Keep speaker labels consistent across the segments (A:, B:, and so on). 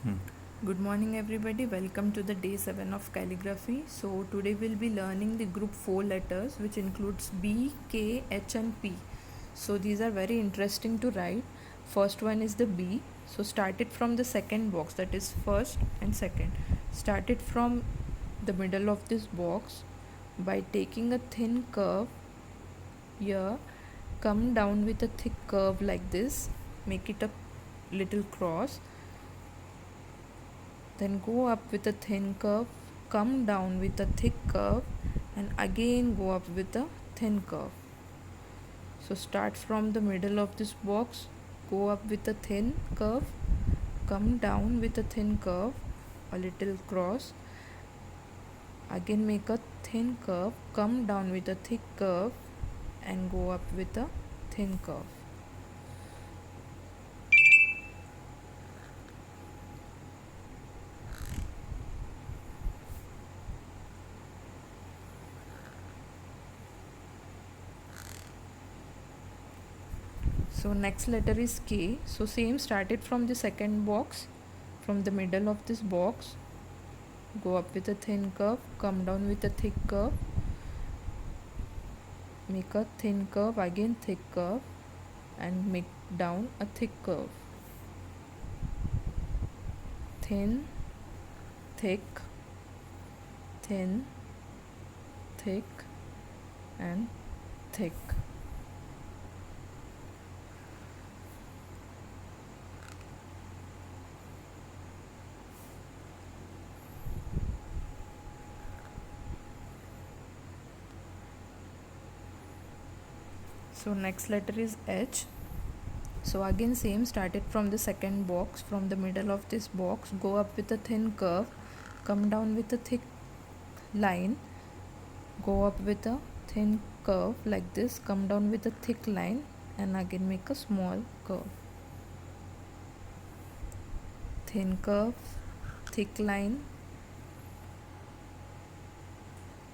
A: Hmm.
B: Good morning, everybody. Welcome to the day 7 of calligraphy. So, today we'll be learning the group 4 letters, which includes B, K, H, and P. So, these are very interesting to write. First one is the B. So, start it from the second box, that is first and second. Start it from the middle of this box by taking a thin curve here. Come down with a thick curve like this, make it a little cross, then go up with a thin curve, come down with a thick curve, and again go up with a thin curve. So start from the middle of this box, go up with a thin curve, come down with a thin curve, a little cross, again make a thin curve, come down with a thick curve, and go up with a thin curve. So next letter is K. So same, started from the second box, from the middle of this box, go up with a thin curve, come down with a thick curve, make a thin curve, again thick curve, and make down a thick curve. Thin, thick, thin, thick, and thick. So next letter is H. So again same, started from the second box, from the middle of this box, go up with a thin curve, come down with a thick line, go up with a thin curve like this, come down with a thick line, and again make a small curve. Thin curve, thick line,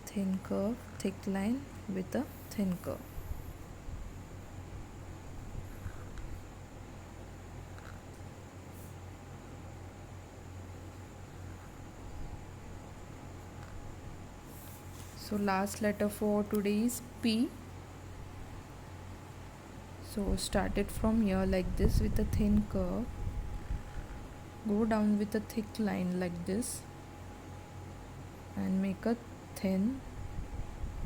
B: thin curve, thick line with a thin curve. So last letter for today is P. So start it from here like this with a thin curve, go down with a thick line like this, and make a thin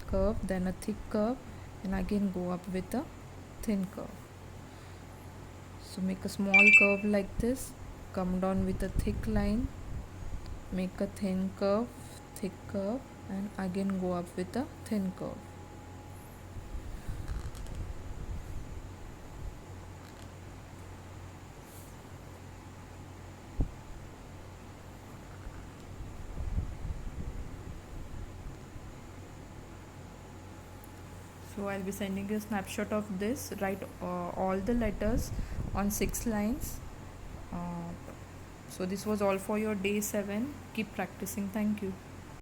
B: curve, then a thick curve, and again go up with a thin curve. So make a small curve like this, come down with a thick line, make a thin curve, thick curve, and again go up with a thin curve. So I'll be sending you a snapshot of this. Write all the letters on 6 lines. So this was all for your day 7. Keep practicing. Thank you.